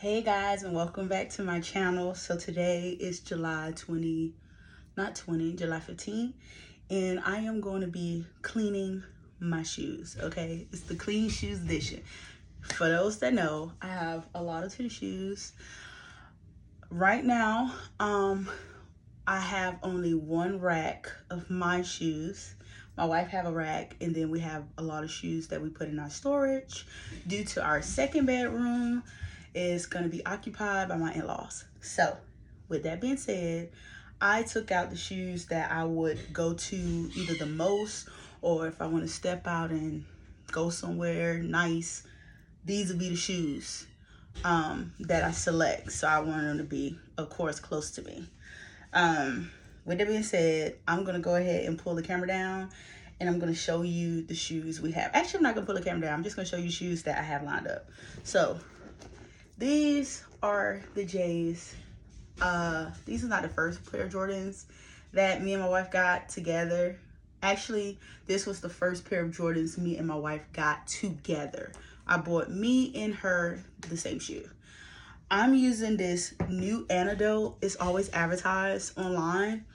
Hey guys, and welcome back to my channel. So today is July 15th, and I am going to be cleaning my shoes. Okay, it's the clean shoes edition. For those that know, I have a lot of tennis shoes right now. I have only one rack of my shoes. My wife have a rack, and then we have a lot of shoes that we put in our storage due to our second bedroom is going to be occupied by my in-laws. So with that being said, I took out the shoes that I would go to either the most, or if I want to step out and go somewhere nice, these would be the shoes that I select. So I want them to be, of course, close to me. With that being said, I'm going to go ahead and pull the camera down, and I'm going to show you the shoes we have. Actually, I'm not going to pull the camera down. I'm just going to show you shoes that I have lined up. So these are the J's. These are not the first pair of Jordans that me and my wife got together. Actually, this was the first pair of Jordans me and my wife got together. I bought me and her the same shoe. I'm using this new antidote. It's always advertised online,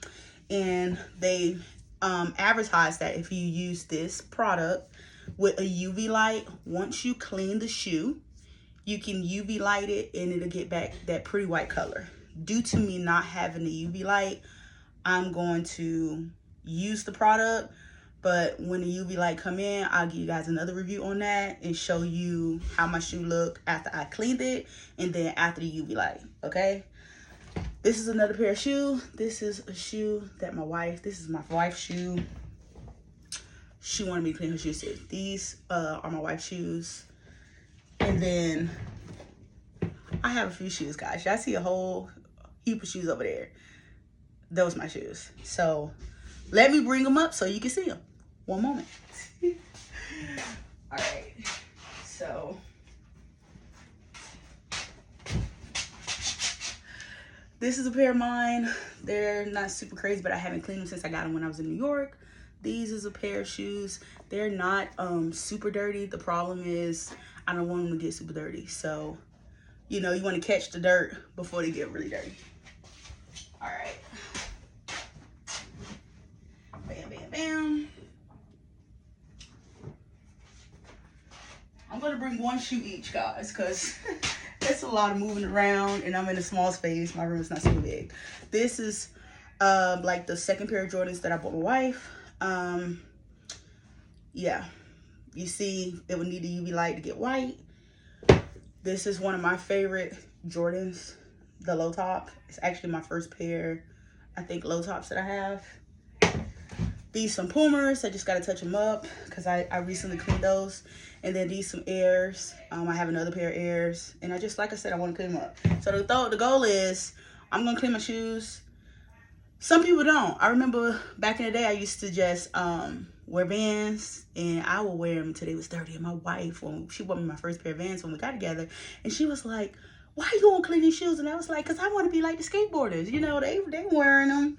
and they advertise that if you use this product with a UV light, once you clean the shoe, you can UV light it and it'll get back that pretty white color. Due to me not having the UV light, I'm going to use the product, but when the UV light come in, I'll give you guys another review on that and show you how my shoe look after I cleaned it and then after the UV light, okay? This is another pair of shoes. This is a shoe that this is my wife's shoe. She wanted me to clean her shoes too. These are my wife's shoes. And then I have a few shoes, guys. Y'all see a whole heap of shoes over there. Those are my shoes. So let me bring them up so you can see them. One moment. All right. So this is a pair of mine. They're not super crazy, but I haven't cleaned them since I got them when I was in New York. These is a pair of shoes. They're not super dirty. The problem is I don't want them to get super dirty. So, you know, you want to catch the dirt before they get really dirty. All right. Bam, bam, bam. I'm going to bring one shoe each, guys, because it's a lot of moving around, and I'm in a small space. My room is not super big. This is like the second pair of Jordans that I bought my wife. Yeah. You see, it would need a UV light to get white. This is one of my favorite Jordans, the low top. It's actually my first pair, I think, low tops that I have. These some Pumas. I just got to touch them up because I recently cleaned those. And then these some Airs. I have another pair of Airs. And I just, like I said, I want to clean them up. So the goal is I'm going to clean my shoes. Some people don't. I remember back in the day, I used to just wear Vans, and I would wear them until they was dirty. And my wife, when she bought me my first pair of Vans when we got together, and she was like, "Why you won't clean these shoes?" And I was like, "Cause I want to be like the skateboarders. You know, they wearing them.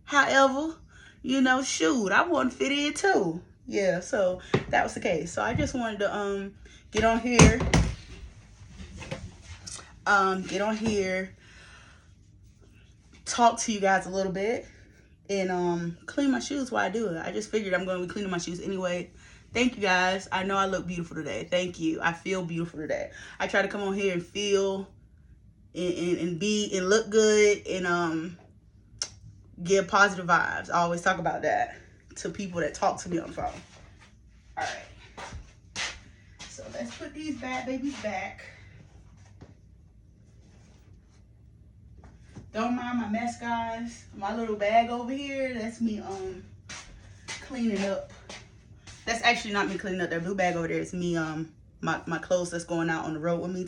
However, you know, shoot, I want to fit in too." Yeah, so that was the case. So I just wanted to get on here, talk to you guys a little bit, and clean my shoes while I do it. I just figured I'm going to be cleaning my shoes anyway. Thank you, guys. I know I look beautiful today. Thank you. I feel beautiful today. I try to come on here and feel and be and look good and give positive vibes. I always talk about that to people that talk to me on the phone. All right. So let's put these bad babies back. Don't mind my mess, guys. My little bag over here, that's me cleaning up. That's actually not me cleaning up. That blue bag over there is me my clothes that's going out on the road with me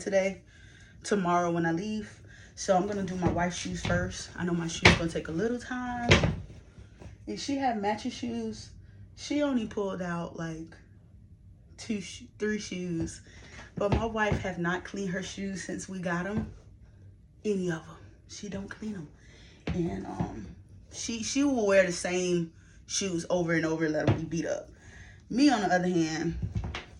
tomorrow when I leave. So I'm gonna do my wife's shoes first. I know my shoes gonna take a little time. And she had matching shoes. She only pulled out like 3 shoes. But my wife have not cleaned her shoes since we got them. Any of them. She don't clean them. And she will wear the same shoes over and over and let them be beat up. Me, on the other hand,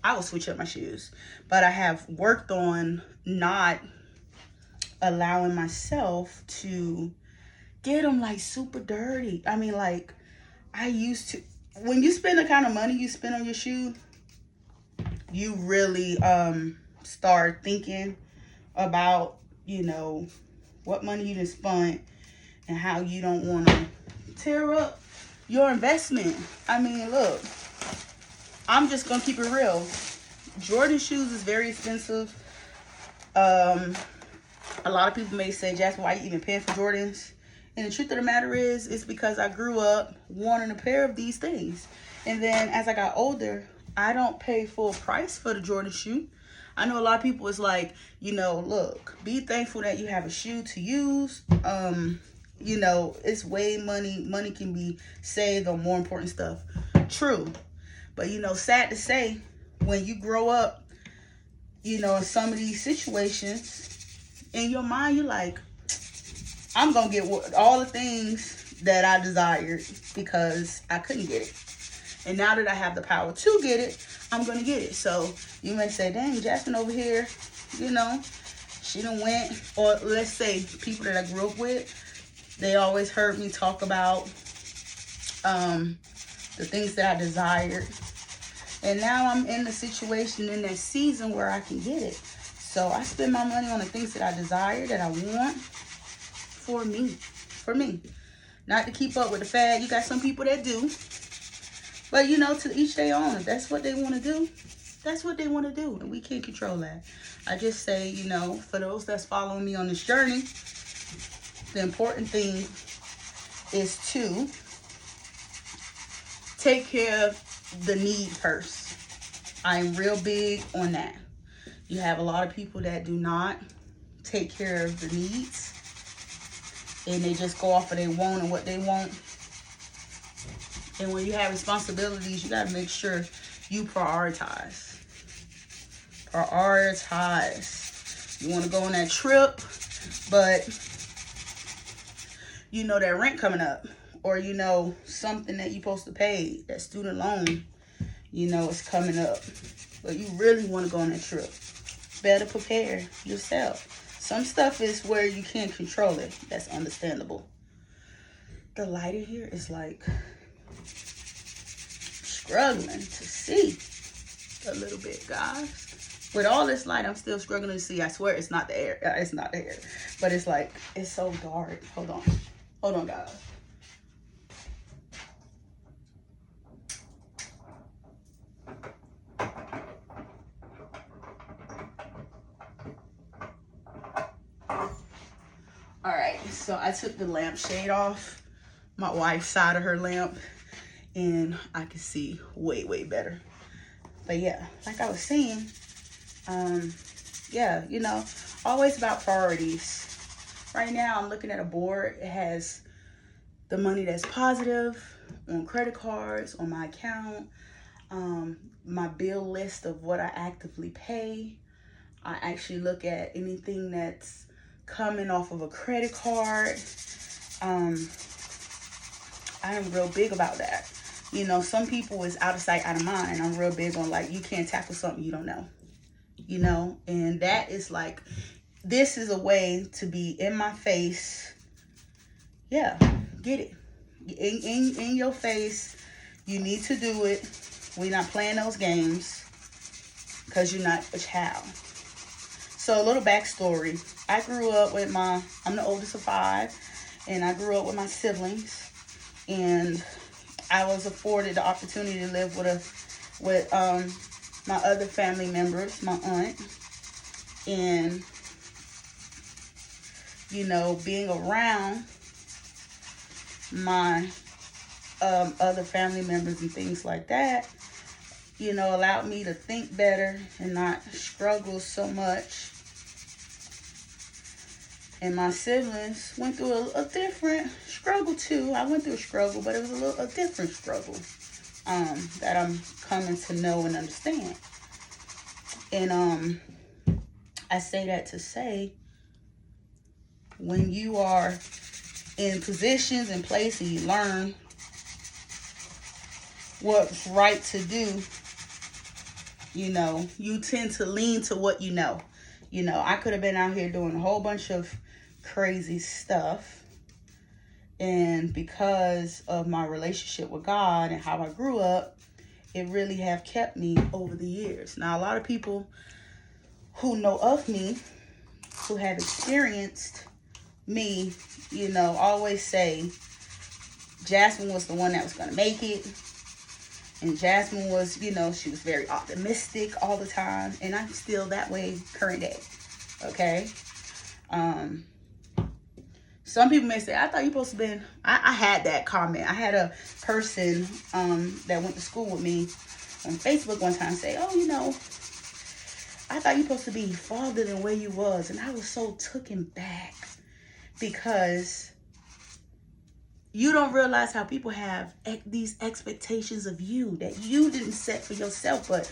I will switch up my shoes. But I have worked on not allowing myself to get them like super dirty. I mean, like, I used to, when you spend the kind of money you spend on your shoe, you really start thinking about, you know, what money you done spent and how you don't want to tear up your investment. I mean, look, I'm just gonna keep it real. Jordan shoes is very expensive. A lot of people may say, Jasmine, why you even paying for Jordans? And the truth of the matter is, it's because I grew up wanting a pair of these things. And then as I got older, I don't pay full price for the Jordan shoe. I know a lot of people is like, you know, look, be thankful that you have a shoe to use. You know, it's way money can be saved on more important stuff. True. But, you know, sad to say, when you grow up, you know, in some of these situations, in your mind, you're like, I'm going to get all the things that I desired because I couldn't get it. And now that I have the power to get it, I'm going to get it. So you may say, dang, Jasmine over here, you know, she done went, or let's say people that I grew up with, they always heard me talk about the things that I desired. And now I'm in the situation, in that season where I can get it. So I spend my money on the things that I desire, that I want for me. For me. Not to keep up with the fad. You got some people that do. But, you know, to each their own. If that's what they want to do, that's what they want to do. And we can't control that. I just say, you know, for those that's following me on this journey, the important thing is to take care of the need first. I am real big on that. You have a lot of people that do not take care of the needs, and they just go off of they want and what they want. And when you have responsibilities, you got to make sure you prioritize. Prioritize. You want to go on that trip, but you know that rent coming up, or you know something that you're supposed to pay, that student loan, you know, it's coming up, but you really want to go on that trip. Better prepare yourself. Some stuff is where you can't control it. That's understandable. The light in here is like struggling to see a little bit, guys. With all this light, I'm still struggling to see. I swear it's not the air. It's not the air. But it's like, it's so dark. Hold on. Hold on, guys. All right, so I took the lampshade off, my wife's side of her lamp, and I can see way better. But yeah, like I was saying, yeah, you know, always about priorities. Right now, I'm looking at a board. It has the money that's positive on credit cards, on my account, my bill list of what I actively pay. I actually look at anything that's coming off of a credit card. I am real big about that. You know, some people is out of sight, out of mind. I'm real big on, like, you can't tackle something you don't know. You know, and that is like, this is a way to be in my face. Yeah, get it. In your face. You need to do it. We're not playing those games because you're not a child. So a little backstory. I grew up with I'm the oldest of 5, and I grew up with my siblings, and I was afforded the opportunity to live with my other family members, my aunt, and, you know, being around my other family members and things like that, you know, allowed me to think better and not struggle so much. And my siblings went through a different struggle too. I went through a struggle, but it was a different struggle that I'm coming to know and understand. And I say that to say, when you are in positions and places and you learn what's right to do, you know, you tend to lean to what you know. You know, I could have been out here doing a whole bunch of crazy stuff. And because of my relationship with God and how I grew up, it really have kept me over the years. Now, a lot of people who know of me, who have experienced me, you know, always say Jasmine was the one that was going to make it. And Jasmine was, you know, she was very optimistic all the time. And I'm still that way current day. Okay? Some people may say, I thought you supposed to been, I had that comment. I had a person that went to school with me on Facebook one time say, oh, you know, I thought you supposed to be farther than where you was. And I was so taken back because you don't realize how people have these expectations of you that you didn't set for yourself. But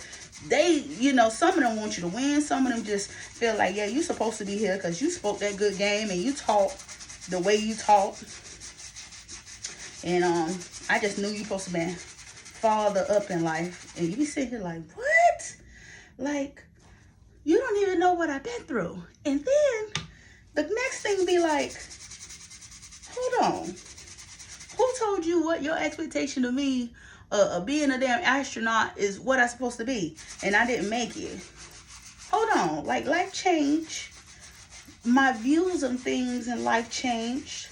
they, you know, some of them want you to win. Some of them just feel like, yeah, you're supposed to be here because you spoke that good game and you talk the way you talk. And I just knew you supposed to be farther up in life. And you be sitting here like, what? Like, you don't even know what I've been through. And then the next thing be like, hold on. Who told you what your expectation of me being a damn astronaut is what I'm supposed to be? And I didn't make it. Hold on. Like, life changed. My views on things in life changed.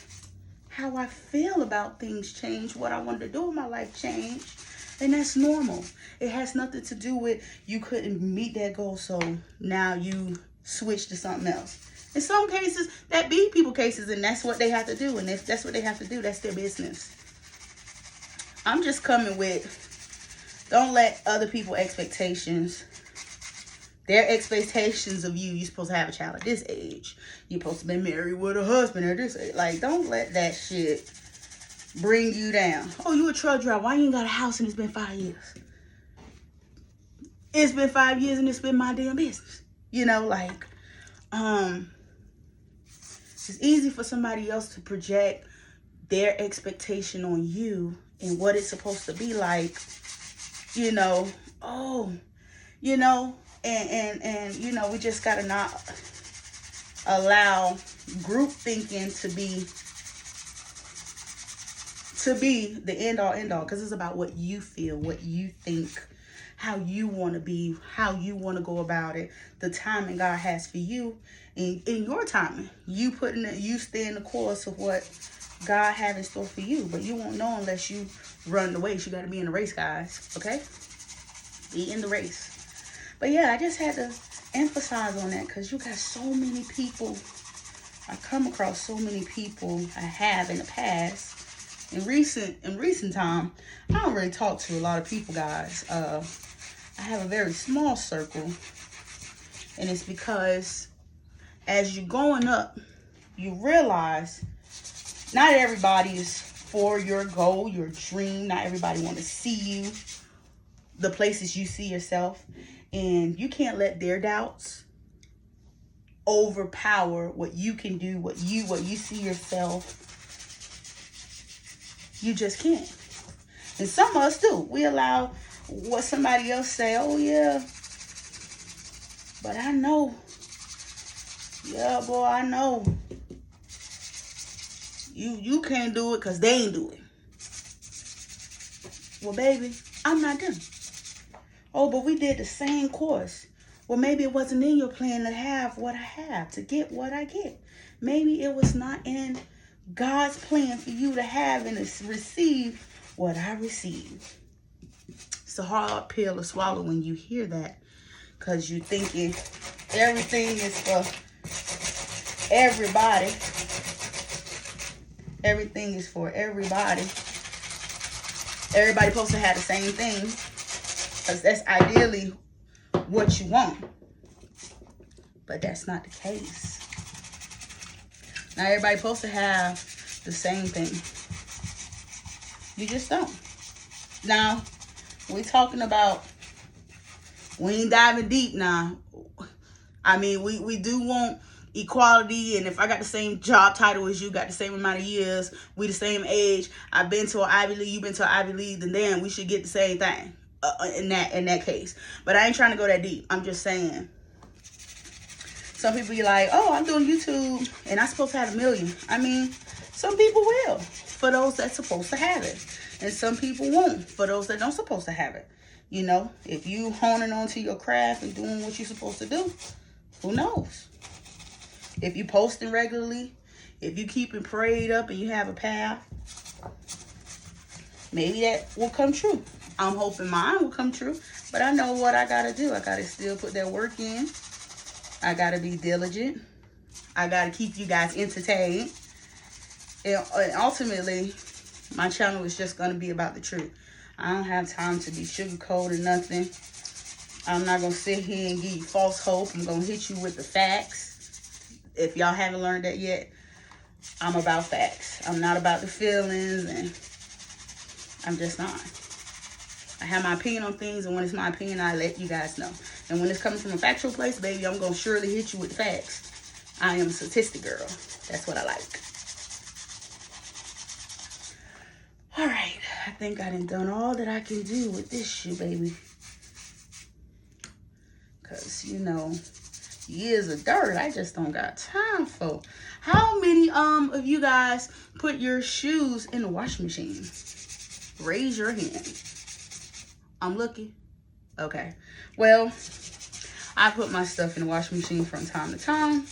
How I feel about things changed. What I wanted to do in my life changed. And that's normal. It has nothing to do with you couldn't meet that goal, so now you switch to something else. In some cases, that be people cases, and that's what they have to do. And if that's what they have to do, that's their business. I'm just coming with, don't let other people's expectations, their expectations of you, you're supposed to have a child at this age. You're supposed to be married with a husband at this age. Like, don't let that shit bring you down. Oh, you a truck driver. Why you ain't got a house and it's been 5 years? It's been 5 years and it's been my damn business. You know, like, it's easy for somebody else to project their expectation on you and what it's supposed to be like, you know, oh, you know, and you know, we just gotta not allow group thinking to be the end all, because it's about what you feel, what you think, how you want to be, how you want to go about it, the timing God has for you, and in your timing, you stay in the course of what God have in store for you. But you won't know unless you run the race. You got to be in the race, guys. Okay, be in the race. But yeah, I just had to emphasize on that because you got so many people. I come across so many people I have in the past. In recent time, I don't really talk to a lot of people, guys. I have a very small circle, and it's because as you're growing up, you realize not everybody is for your goal, your dream. Not everybody want to see you, the places you see yourself, and you can't let their doubts overpower what you can do, what you see yourself. You just can't. And some of us do. We allow what somebody else say, oh yeah, but I know. Yeah, boy, I know. You can't do it because they ain't do it. Well, baby, I'm not them. Oh, but we did the same course. Well, maybe it wasn't in your plan to have what I have, to get what I get. Maybe it was not in God's plan for you to have and to receive what I received. It's a hard pill to swallow when you hear that, because you're thinking everything is for everybody. Everything is for everybody. Everybody supposed to have the same thing, because that's ideally what you want. But that's not the case. Not everybody supposed to have the same thing. You just don't. Now, we talking about, we ain't diving deep now. I mean, we do want equality, and if I got the same job title as you, got the same amount of years, we the same age, I've been to an Ivy League, you've been to an Ivy League, then damn, we should get the same thing in that case. But I ain't trying to go that deep. I'm just saying, Some people be like, oh, I'm doing YouTube and I'm supposed to have 1 million. I mean, some people will, for those that's supposed to have it. And some people won't, for those that don't supposed to have it. You know, if you honing on to your craft and doing what you're supposed to do, who knows? If you posting regularly, if you keeping prayed up and you have a path, maybe that will come true. I'm hoping mine will come true, but I know what I gotta do. I gotta still put that work in. I gotta be diligent. I gotta keep you guys entertained. And ultimately, my channel is just gonna be about the truth. I don't have time to be sugarcoated nothing. I'm not gonna sit here and give you false hope. I'm gonna hit you with the facts. If y'all haven't learned that yet, I'm about facts. I'm not about the feelings, and I'm just not. I have my opinion on things, and when it's my opinion, I let you guys know. And when it's coming from a factual place, baby, I'm gonna surely hit you with facts. I am a statistic girl. That's what I like. All right, I think I done all that I can do with this shoe, baby. Cause you know, years of dirt, I just don't got time for. How many of you guys put your shoes in the washing machine? Raise your hand. I'm looking. Okay. Well, I put my stuff in the washing machine from time to time.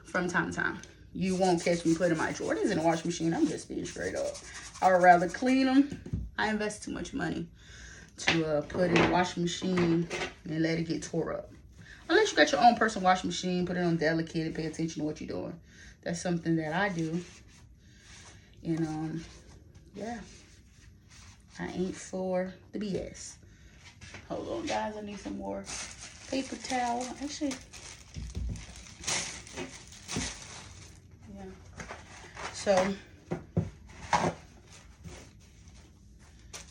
From time to time. You won't catch me putting my Jordans in the washing machine. I'm just being straight up. I would rather clean them. I invest too much money to put in the washing machine and let it get tore up. Unless you got your own personal washing machine, put it on delicate and pay attention to what you're doing. That's something that I do. And yeah. I ain't for the BS. Hold on, guys. I need some more paper towel. Actually, yeah. So,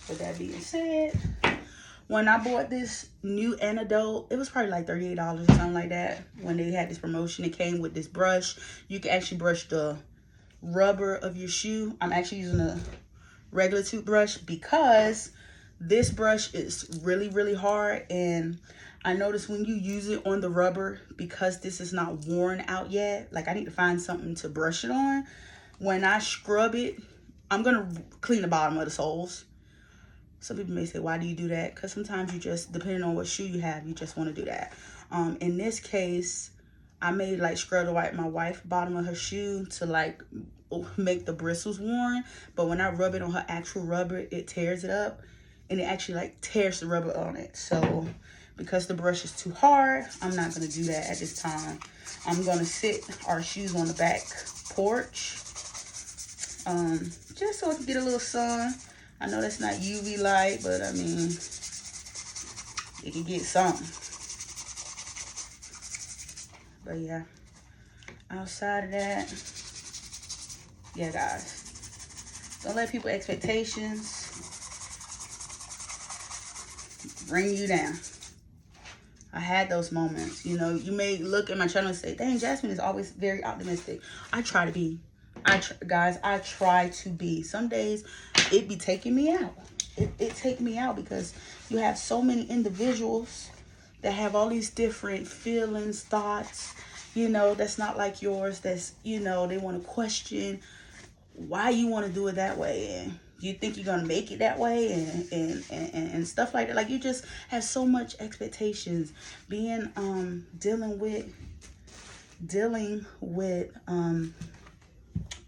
with that being said, when I bought this new antidote, it was probably like $38 or something like that. When they had this promotion, it came with this brush. You can actually brush the rubber of your shoe. I'm actually using a regular toothbrush because this brush is really, really hard. And I noticed when you use it on the rubber, because this is not worn out yet, like I need to find something to brush it on. When I scrub it, I'm gonna clean the bottom of the soles. Some people may say, why do you do that? Because sometimes you just, depending on what shoe you have, you just want to do that. In this case, I made like scrub to wipe my wife bottom of her shoe to like make the bristles worn. But when I rub it on her actual rubber, it tears it up, and it actually like tears the rubber on it. So because the brush is too hard, I'm not going to do that at this time. I'm going to sit our shoes on the back porch, just so it can get a little sun. I know that's not UV light, but I mean, it can get some. But yeah, outside of that, yeah, guys, don't let people's expectations bring you down. I had those moments. You know, you may look at my channel and say, dang, Jasmine is always very optimistic. I try to be. Guys, I try to be. Some days it be taking me out. It take me out because you have so many individuals that have all these different feelings, thoughts, you know, that's not like yours. That's, you know, they want to question why you want to do it that way, and you think you're gonna make it that way, and stuff like that. Like, you just have so much expectations. Being dealing with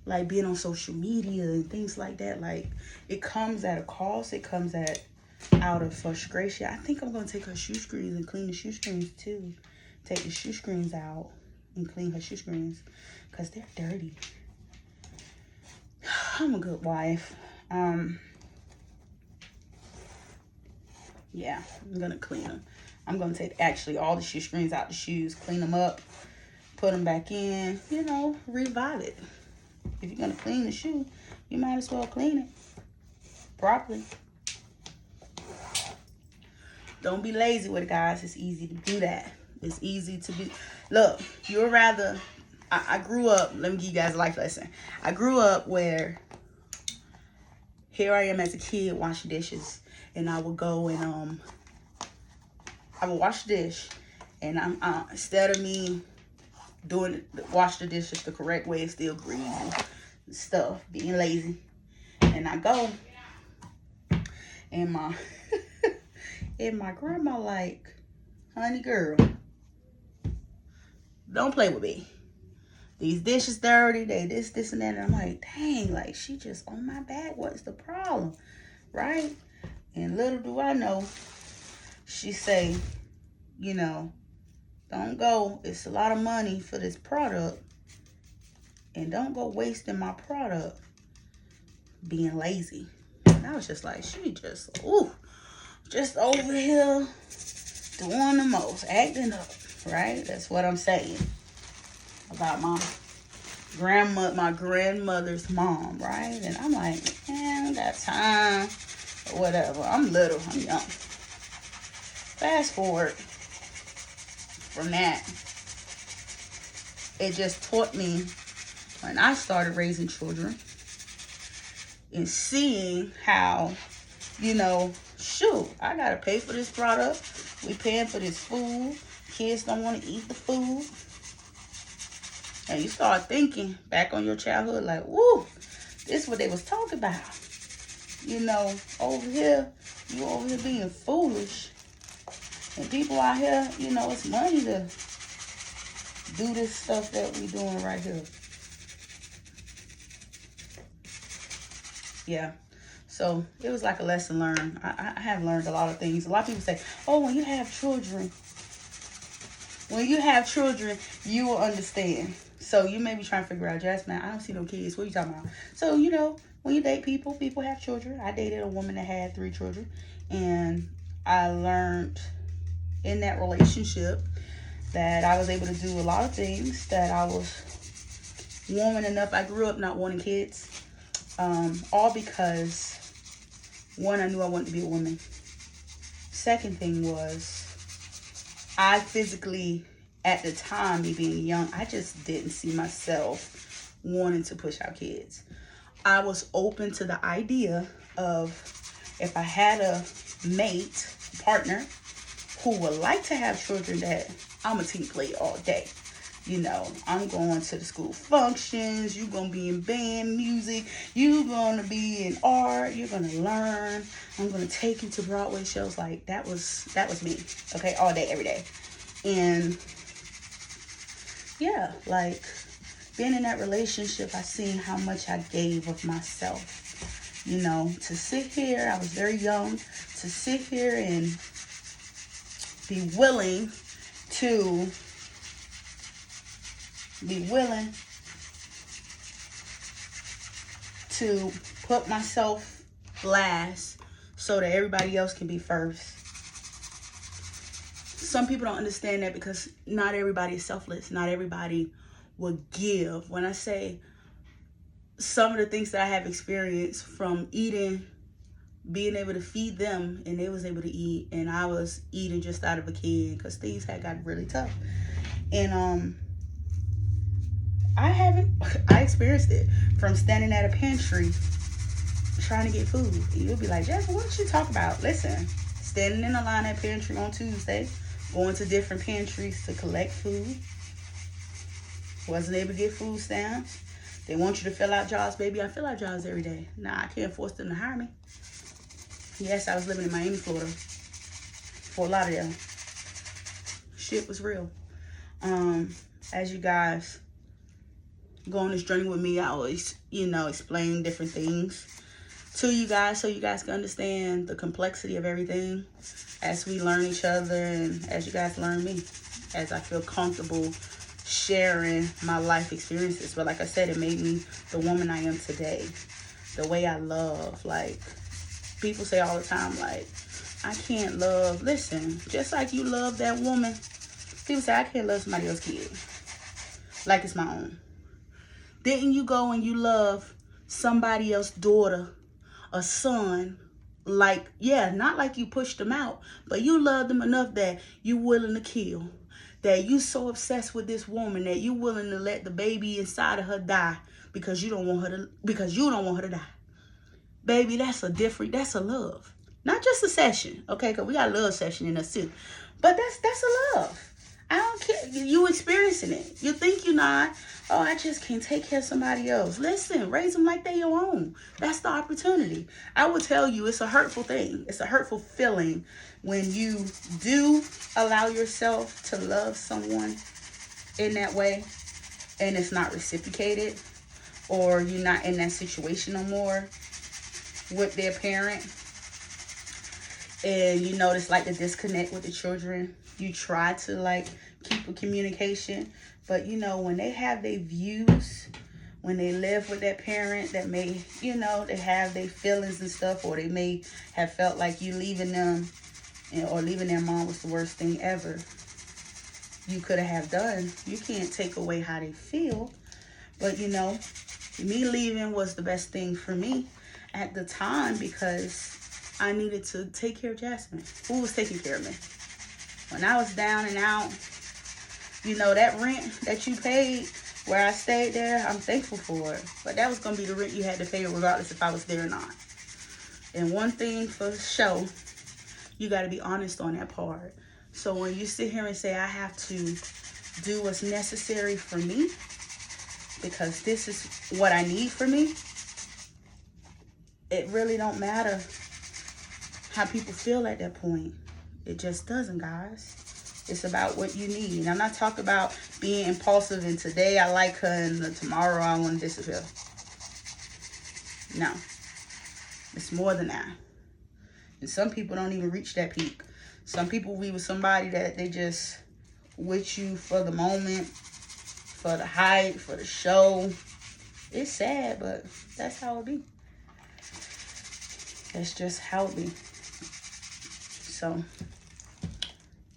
like being on social media and things like that, like it comes at a cost. It comes out of frustration. I think I'm gonna take her shoe screens and clean the shoe screens too. Take the shoe screens out and clean her shoe screens because they're dirty. I'm a good wife. Yeah, I'm gonna clean them. I'm gonna take actually all the shoe screens out the shoes, clean them up, put them back in, you know, revive it. If you're gonna clean the shoe, you might as well clean it properly. Don't be lazy with it, guys. It's easy to do that. It's easy to be. Look, you'd rather. I grew up. Let me give you guys a life lesson. I grew up where here I am as a kid washing dishes, and I would go and I would wash the dish, And I'm instead of me wash the dishes the correct way, it's still greasy and stuff, being lazy. And I go, and my and my grandma like, honey girl, don't play with me. These dishes dirty, they this and that. And I'm like, dang, like she just on my back. What's the problem? Right? And little do I know, she say, you know, don't go. It's a lot of money for this product. And don't go wasting my product being lazy. And I was just like, she just over here doing the most, acting up, right? That's what I'm saying about my grandmother's mom, right? And I'm like, man, I got time or whatever. I'm little, I'm young. Fast forward from that, it just taught me when I started raising children and seeing how, you know, shoot, I gotta pay for this product. We paying for this food. Kids don't want to eat the food. And you start thinking back on your childhood like, woo, this is what they was talking about. You know, over here, you over here being foolish. And people out here, you know, it's money to do this stuff that we doing right here. Yeah. So it was like a lesson learned. I have learned a lot of things. A lot of people say, oh, when you have children, you will understand. So you may be trying to figure out, Jasmine, I don't see no kids. What are you talking about? So, you know, when you date people have children. I dated a woman that had 3 children. And I learned in that relationship that I was able to do a lot of things, that I was woman enough. I grew up not wanting kids. All because, one, I knew I wanted to be a woman. Second thing was, I physically, at the time, me being young, I just didn't see myself wanting to push out kids. I was open to the idea of, if I had a partner, who would like to have children, that I'm a team player all day. You know, I'm going to the school functions. You're going to be in band music. You're going to be in art. You're going to learn. I'm going to take you to Broadway shows. Like, that was me. Okay, all day, every day. And yeah, like, being in that relationship, I seen how much I gave of myself. You know, to sit here, I was very young, to sit here and be willing to put myself last so that everybody else can be first. Some people don't understand that, because not everybody is selfless. Not everybody will give. When I say some of the things that I have experienced from eating, being able to feed them, and they was able to eat, and I was eating just out of a can because things had gotten really tough. And I experienced it from standing at a pantry trying to get food. And you'll be like, Jasmine, what did you talk about? Listen, standing in the line at pantry on Tuesday, going to different pantries to collect food. Wasn't able to get food stamps. They want you to fill out jobs. Baby, I fill out jobs every day. Nah, I can't force them to hire me. Yes, I was living in Miami, Florida. Fort Lauderdale. Shit was real. As you guys go on this journey with me, I always, you know, explain different things to you guys so you guys can understand the complexity of everything as we learn each other and as you guys learn me, as I feel comfortable sharing my life experiences. But like I said, it made me the woman I am today. The way I love. Like, people say all the time, like, I can't love. Listen, just like you love that woman, people say I can't love somebody else's kid like it's my own. Didn't you go and you love somebody else's daughter, a son, like, yeah, not like you pushed them out, but you love them enough that you willing to kill, that you so obsessed with this woman that you willing to let the baby inside of her die because you don't want her to die. Baby, that's a love. Not just a session, okay? Because we got a love session in us too. But that's a love. I don't care. You experiencing it. You think you're not. Oh, I just can't take care of somebody else. Listen, raise them like they your own. That's the opportunity. I will tell you, it's a hurtful thing. It's a hurtful feeling when you do allow yourself to love someone in that way and it's not reciprocated, or you're not in that situation no more with their parent, and you notice like the disconnect with the children. You try to like keep a communication, but you know, when they have their views, when they live with that parent that may, you know, they have their feelings and stuff, or they may have felt like you leaving them or leaving their mom was the worst thing ever you could have done. You can't take away how they feel, but you know, me leaving was the best thing for me at the time, because I needed to take care of Jasmine. Who was taking care of me? When I was down and out, you know, that rent that you paid where I stayed there, I'm thankful for it. But that was going to be the rent you had to pay regardless if I was there or not. And one thing for sure, you got to be honest on that part. So when you sit here and say, I have to do what's necessary for me, because this is what I need for me, it really don't matter how people feel at that point. It just doesn't, guys. It's about what you need. And I'm not talking about being impulsive and today I like her and tomorrow I want to disappear. No. It's more than that. And some people don't even reach that peak. Some people be with somebody that they just with you for the moment, for the hype, for the show. It's sad, but that's how it be. That's just how it be. So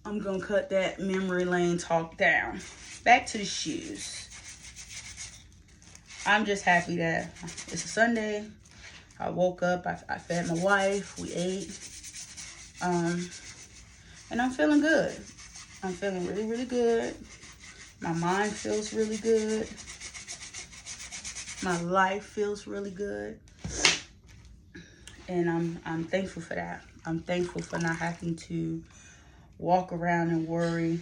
I'm gonna cut that memory lane talk down. Back to the shoes. I'm just happy that it's a Sunday. I woke up, I fed my wife, we ate. And I'm feeling good. I'm feeling really, really good. My mind feels really good. My life feels really good. And I'm thankful for that. I'm thankful for not having to walk around and worry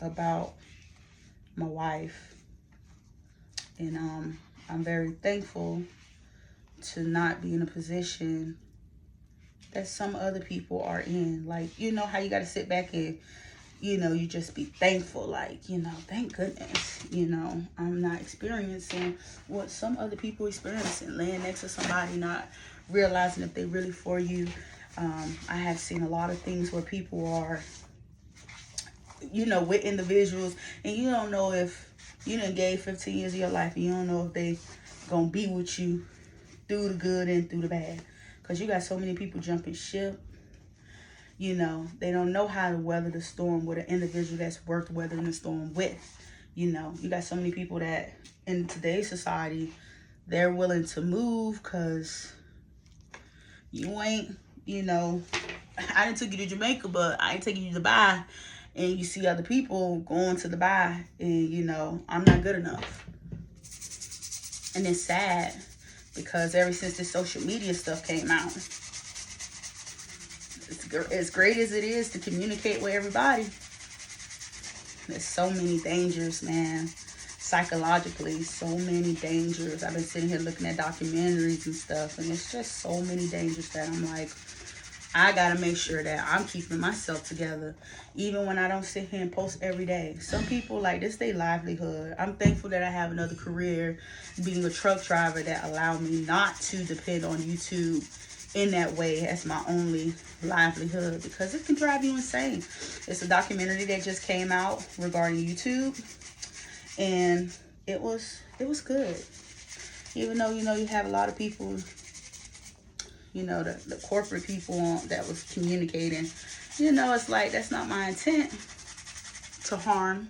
about my wife. And I'm very thankful to not be in a position that some other people are in. Like, you know how you got to sit back and, you know, you just be thankful. Like, you know, thank goodness, you know, I'm not experiencing what some other people experiencing, laying next to somebody, not realizing if they really for you. I have seen a lot of things where people are, you know, with individuals, and you don't know if you done gave 15 years of your life, and you don't know if they gonna be with you through the good and through the bad. Because you got so many people jumping ship. You know, they don't know how to weather the storm with an individual that's worth weathering the storm with. You know, you got so many people that in today's society, they're willing to move because you ain't, you know, I didn't take you to Jamaica, but I ain't taking you to Dubai. And you see other people going to Dubai and, you know, I'm not good enough. And it's sad because ever since this social media stuff came out, as great as it is to communicate with everybody, there's so many dangers, man. Psychologically, so many dangers. I've been sitting here looking at documentaries and stuff, and it's just so many dangers that I'm like, I gotta make sure that I'm keeping myself together, even when I don't sit here and post every day. Some people, like, this their livelihood. I'm thankful that I have another career, being a truck driver, that allowed me not to depend on YouTube in that way as my only livelihood, because it can drive you insane. It's a documentary that just came out regarding YouTube, and it was good. Even though, you know, you have a lot of people, you know, the corporate people that was communicating, you know, it's like, that's not my intent to harm.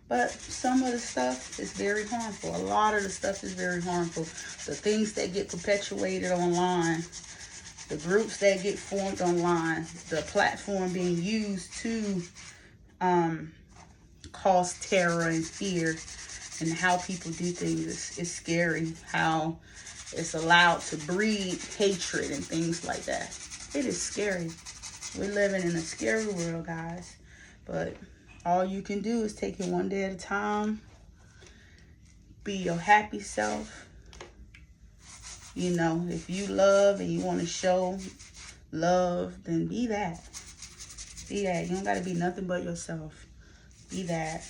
But some of the stuff is very harmful. A lot of the stuff is very harmful. The things that get perpetuated online, the groups that get formed online, the platform being used to cause terror and fear, and how people do things is scary. How it's allowed to breed hatred and things like that. It is scary. We're living in a scary world, guys. But All you can do is take it one day at a time. Be your happy self. You know, if you love and you want to show love, then be that. Be that. You don't got to be nothing but yourself. Be that.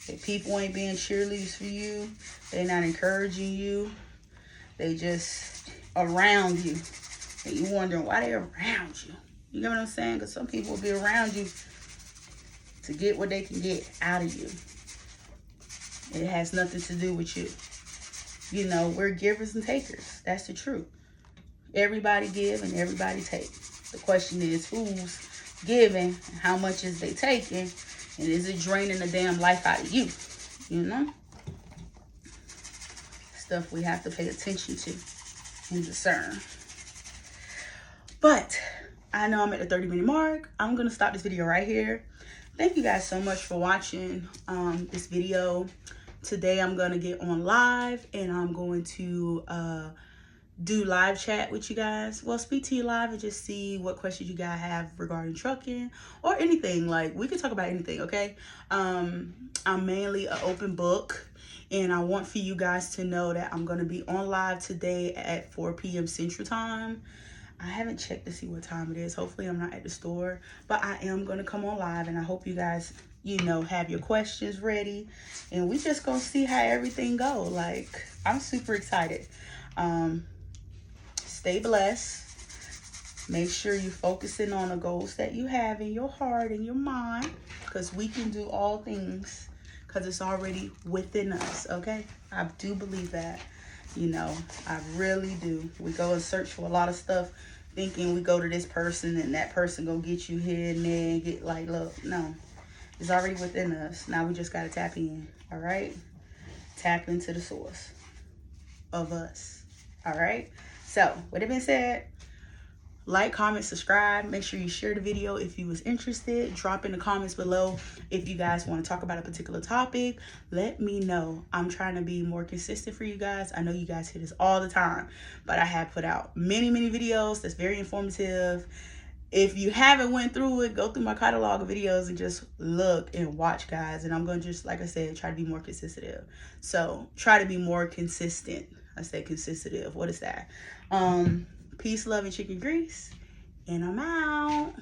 If people ain't being cheerleaders for you, they're not encouraging you, they just around you, and you wondering why they around you. You know what I'm saying? Because some people will be around you to get what they can get out of you. It has nothing to do with you. You know, we're givers and takers. That's the truth. Everybody give and everybody take. The question is, who's giving and how much is they taking? And is it draining the damn life out of you? You know? Stuff we have to pay attention to and discern. But I know I'm at the 30-minute mark. I'm going to stop this video right here. Thank you guys so much for watching this video. Today I'm going to get on live and I'm going to do live chat with you guys. Well, speak to you live and just see what questions you guys have regarding trucking or anything. Like, we can talk about anything, okay? I'm mainly an open book, and I want for you guys to know that I'm going to be on live today at 4 p.m. Central Time. I haven't checked to see what time it is. Hopefully I'm not at the store, but I am going to come on live, and I hope you guys, you know, have your questions ready, and we just gonna see how everything go. Like, I'm super excited. Stay blessed. Make sure you're focusing on the goals that you have in your heart and your mind, because we can do all things because it's already within us, okay? I do believe that. You know, I really do. We go and search for a lot of stuff thinking we go to this person and that person gonna get you here and there and get like, look, no. It's already within us. Now we just gotta tap in, all right? Tap into the source of us, all right? So, with that being said, like, comment, subscribe. Make sure you share the video if you was interested. Drop in the comments below if you guys want to talk about a particular topic. Let me know. I'm trying to be more consistent for you guys. I know you guys hear this all the time, but I have put out many videos that's very informative. If you haven't went through it, go through my catalog of videos and just look and watch, guys. And I'm going to just, like I said, try to be more consistent. So, try to be more consistent. I said consistent. What is that? Peace, love, and chicken grease. And I'm out.